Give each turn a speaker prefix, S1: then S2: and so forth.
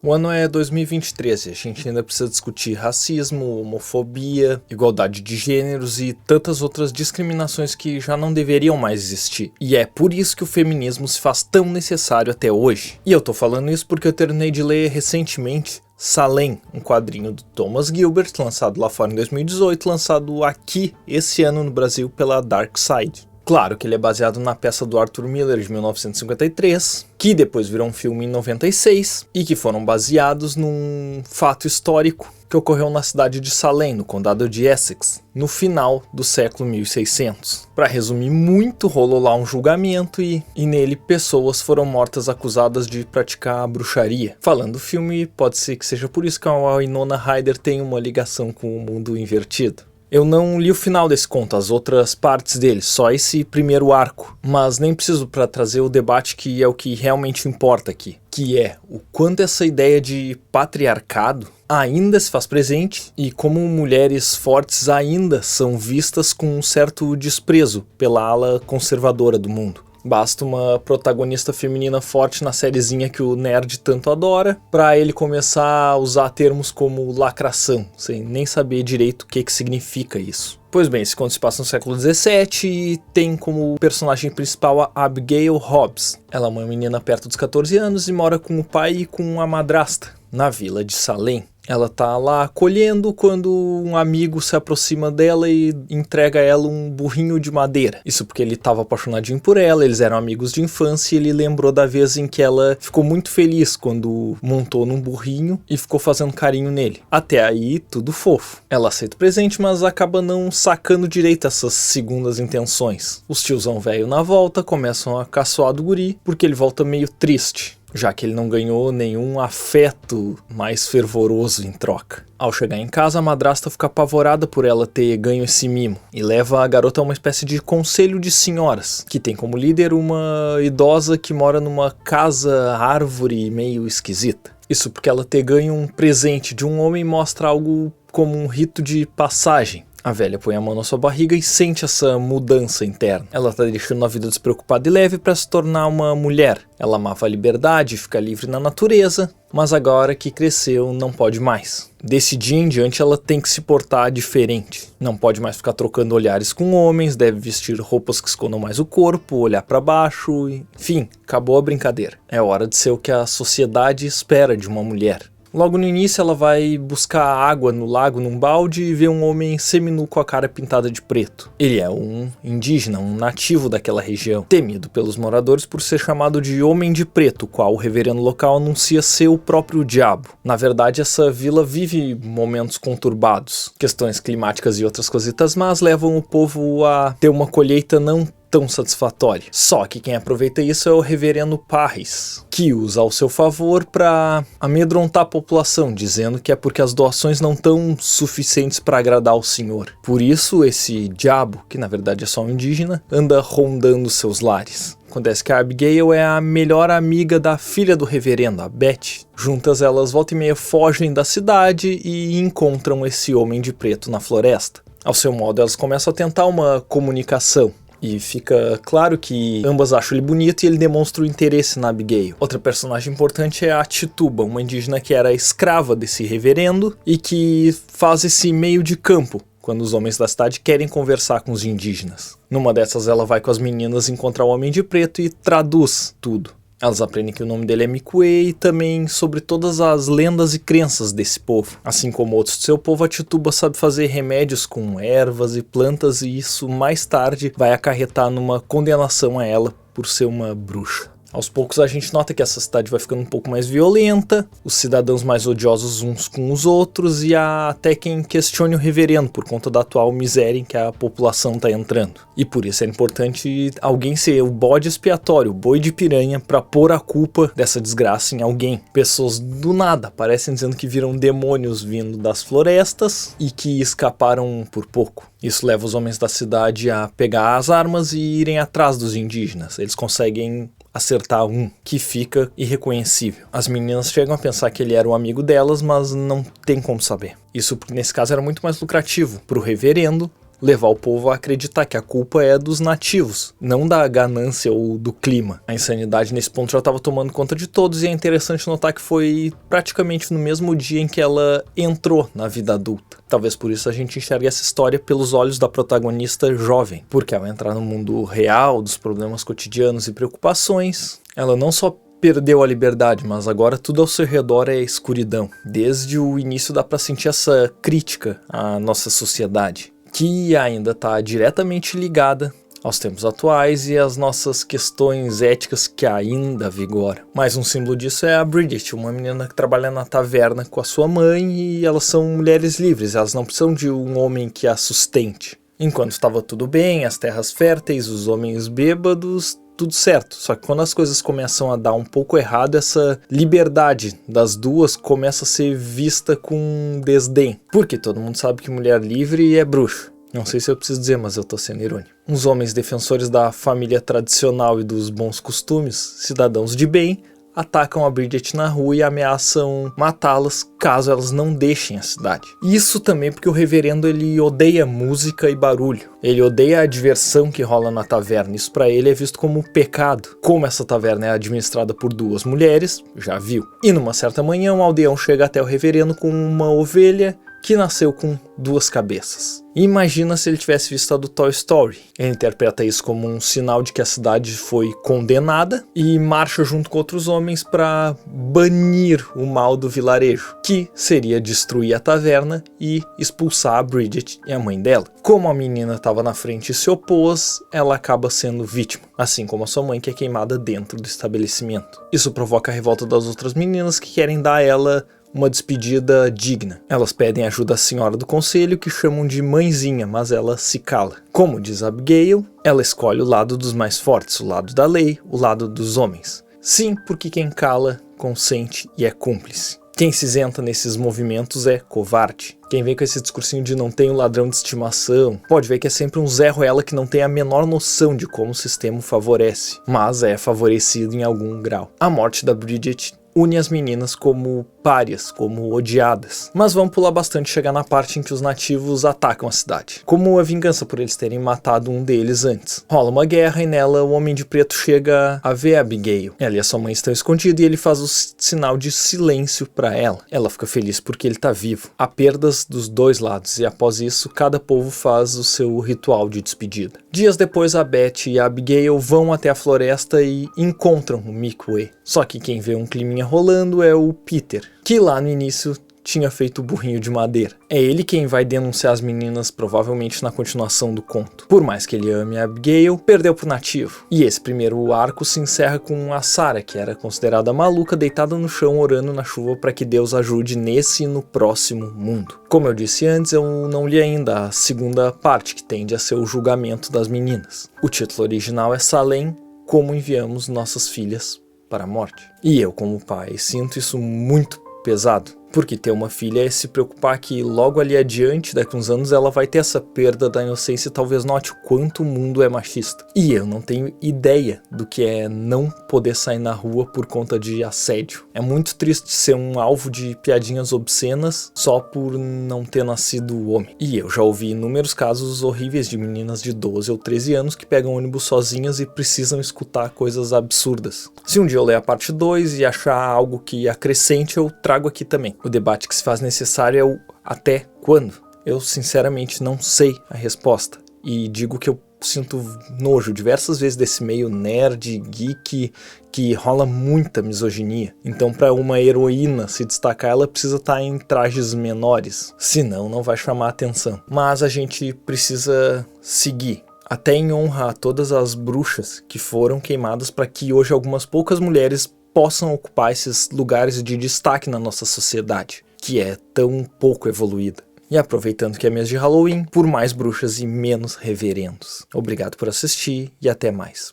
S1: O ano é 2023 e a gente ainda precisa discutir racismo, homofobia, igualdade de gêneros e tantas outras discriminações que já não deveriam mais existir. E é por isso que o feminismo se faz tão necessário até hoje. E eu tô falando isso porque eu terminei de ler recentemente Salem, um quadrinho do Thomas Gilbert, lançado lá fora em 2018, lançado aqui esse ano no Brasil pela Dark Side. Claro que ele é baseado na peça do Arthur Miller de 1953, que depois virou um filme em 96, e que foram baseados num fato histórico que ocorreu na cidade de Salem, no condado de Essex, no final do século 1600. Para resumir muito, rolou lá um julgamento e nele pessoas foram mortas acusadas de praticar bruxaria. Falando do filme, pode ser que seja por isso que a Winona Ryder tem uma ligação com o mundo invertido. Eu não li o final desse conto, as outras partes dele, só esse primeiro arco, mas nem preciso para trazer o debate que é o que realmente importa aqui, que é o quanto essa ideia de patriarcado ainda se faz presente e como mulheres fortes ainda são vistas com um certo desprezo pela ala conservadora do mundo. Basta uma protagonista feminina forte na sériezinha que o nerd tanto adora, pra ele começar a usar termos como lacração, sem nem saber direito o que significa isso. Pois bem, esse conto se passa no século XVII e tem como personagem principal a Abigail Hobbs. Ela é uma menina perto dos 14 anos e mora com o pai e com a madrasta, na vila de Salem. Ela tá lá colhendo quando um amigo se aproxima dela e entrega a ela um burrinho de madeira. Isso porque ele estava apaixonadinho por ela, eles eram amigos de infância e ele lembrou da vez em que ela ficou muito feliz quando montou num burrinho e ficou fazendo carinho nele. Até aí, tudo fofo. Ela aceita o presente, mas acaba não sacando direito essas segundas intenções. Os tiozão velho na volta começam a caçoar do guri porque ele volta meio triste, já que ele não ganhou nenhum afeto mais fervoroso em troca. Ao chegar em casa, a madrasta fica apavorada por ela ter ganho esse mimo e leva a garota a uma espécie de conselho de senhoras, que tem como líder uma idosa que mora numa casa árvore meio esquisita. Isso porque ela ter ganho um presente de um homem mostra algo como um rito de passagem. A velha põe a mão na sua barriga e sente essa mudança interna. Ela tá deixando a vida despreocupada e leve para se tornar uma mulher. Ela amava a liberdade, fica livre na natureza, mas agora que cresceu não pode mais. Desse dia em diante ela tem que se portar diferente. Não pode mais ficar trocando olhares com homens, deve vestir roupas que escondam mais o corpo, olhar para baixo, enfim, acabou a brincadeira. É hora de ser o que a sociedade espera de uma mulher. Logo no início ela vai buscar água no lago num balde e vê um homem seminu com a cara pintada de preto. Ele é um indígena, um nativo daquela região, temido pelos moradores por ser chamado de Homem de Preto, qual o reverendo local anuncia ser o próprio diabo. Na verdade, essa vila vive momentos conturbados. Questões climáticas e outras cositas más levam o povo a ter uma colheita não tão satisfatória. Só que quem aproveita isso é o reverendo Parris, que usa ao seu favor para amedrontar a população, dizendo que é porque as doações não estão suficientes para agradar o senhor. Por isso esse diabo, que na verdade é só um indígena, anda rondando seus lares. Acontece que a Abigail é a melhor amiga da filha do reverendo, a Beth. Juntas elas volta e meia fogem da cidade e encontram esse homem de preto na floresta. Ao seu modo elas começam a tentar uma comunicação. E fica claro que ambas acham ele bonito e ele demonstra o interesse na Abigail. Outra personagem importante é a Tituba, uma indígena que era escrava desse reverendo e que faz esse meio de campo quando os homens da cidade querem conversar com os indígenas. Numa dessas ela vai com as meninas encontrar o Homem de Preto e traduz tudo. Elas aprendem que o nome dele é Mikue e também sobre todas as lendas e crenças desse povo. Assim como outros do seu povo, a Tituba sabe fazer remédios com ervas e plantas e isso mais tarde vai acarretar numa condenação a ela por ser uma bruxa. Aos poucos a gente nota que essa cidade vai ficando um pouco mais violenta, os cidadãos mais odiosos uns com os outros e há até quem questione o reverendo por conta da atual miséria em que a população está entrando. E por isso é importante alguém ser o bode expiatório, o boi de piranha, para pôr a culpa dessa desgraça em alguém. Pessoas do nada aparecem dizendo que viram demônios vindo das florestas e que escaparam por pouco. Isso leva os homens da cidade a pegar as armas e irem atrás dos indígenas. Eles conseguem acertar um que fica irreconhecível. As meninas chegam a pensar que ele era um amigo delas, mas não tem como saber. Isso nesse caso era muito mais lucrativo para o reverendo levar o povo a acreditar que a culpa é dos nativos, não da ganância ou do clima. A insanidade nesse ponto já estava tomando conta de todos e é interessante notar que foi praticamente no mesmo dia em que ela entrou na vida adulta. Talvez por isso a gente enxergue essa história pelos olhos da protagonista jovem, porque ao entrar no mundo real, dos problemas cotidianos e preocupações, ela não só perdeu a liberdade, mas agora tudo ao seu redor é escuridão. Desde o início dá pra sentir essa crítica à nossa sociedade, que ainda está diretamente ligada aos tempos atuais e às nossas questões éticas que ainda vigoram. Mais um símbolo disso é a Bridget, uma menina que trabalha na taverna com a sua mãe e elas são mulheres livres, elas não precisam de um homem que as sustente. Enquanto estava tudo bem, as terras férteis, os homens bêbados, tudo certo. Só que quando as coisas começam a dar um pouco errado, essa liberdade das duas começa a ser vista com desdém. Porque todo mundo sabe que mulher livre é bruxo. Não sei se eu preciso dizer, mas eu tô sendo irônico. Uns homens defensores da família tradicional e dos bons costumes, cidadãos de bem, atacam a Bridget na rua e ameaçam matá-las caso elas não deixem a cidade. Isso também porque o reverendo ele odeia música e barulho. Ele odeia a diversão que rola na taverna. Isso pra ele é visto como pecado. Como essa taverna é administrada por duas mulheres, já viu. E numa certa manhã um aldeão chega até o reverendo com uma ovelha que nasceu com duas cabeças. Imagina se ele tivesse visto a do Toy Story. Ele interpreta isso como um sinal de que a cidade foi condenada e marcha junto com outros homens para banir o mal do vilarejo, que seria destruir a taverna e expulsar a Bridget e a mãe dela. Como a menina estava na frente e se opôs, ela acaba sendo vítima, assim como a sua mãe, que é queimada dentro do estabelecimento. Isso provoca a revolta das outras meninas que querem dar a ela uma despedida digna. Elas pedem ajuda à senhora do conselho, que chamam de mãezinha, mas ela se cala. Como diz Abigail, ela escolhe o lado dos mais fortes, o lado da lei, o lado dos homens. Sim, porque quem cala, consente e é cúmplice. Quem se isenta nesses movimentos é covarde. Quem vem com esse discursinho de não tem um ladrão de estimação, pode ver que é sempre um Zé Ruela que não tem a menor noção de como o sistema o favorece, mas é favorecido em algum grau. A morte da Bridget une as meninas como párias, como odiadas. Mas vamos pular bastante e chegar na parte em que os nativos atacam a cidade, como a vingança por eles terem matado um deles antes. Rola uma guerra e nela o Homem de Preto chega a ver a Abigail. Ela e a sua mãe estão escondidos e ele faz o sinal de silêncio para ela. Ela fica feliz porque ele tá vivo. Há perdas dos dois lados e após isso cada povo faz o seu ritual de despedida. Dias depois a Beth e a Abigail vão até a floresta e encontram o Mikwe. Só que quem vê um climinha rolando é o Peter, que lá no início tinha feito o burrinho de madeira. É ele quem vai denunciar as meninas, provavelmente na continuação do conto. Por mais que ele ame a Abigail, perdeu pro nativo. E esse primeiro arco se encerra com a Sarah, que era considerada maluca, deitada no chão orando na chuva para que Deus ajude nesse e no próximo mundo. Como eu disse antes, eu não li ainda a segunda parte, que tende a ser o julgamento das meninas. O título original é Salem, como enviamos nossas filhas para a morte. E eu, como pai, sinto isso muito pesado, porque ter uma filha é se preocupar que logo ali adiante, daqui a uns anos, ela vai ter essa perda da inocência e talvez note o quanto o mundo é machista. E eu não tenho ideia do que é não poder sair na rua por conta de assédio. É muito triste ser um alvo de piadinhas obscenas só por não ter nascido homem. E eu já ouvi inúmeros casos horríveis de meninas de 12 ou 13 anos que pegam ônibus sozinhas e precisam escutar coisas absurdas. Se um dia eu ler a parte 2 e achar algo que acrescente, eu trago aqui também. O debate que se faz necessário é o até quando. Eu sinceramente não sei a resposta e digo que eu sinto nojo diversas vezes desse meio nerd, geek, que rola muita misoginia. Então para uma heroína se destacar, ela precisa estar em trajes menores, senão não vai chamar atenção. Mas a gente precisa seguir, até em honra a todas as bruxas que foram queimadas para que hoje algumas poucas mulheres possam ocupar esses lugares de destaque na nossa sociedade, que é tão pouco evoluída. E aproveitando que é mês de Halloween, por mais bruxas e menos reverendos. Obrigado por assistir e até mais.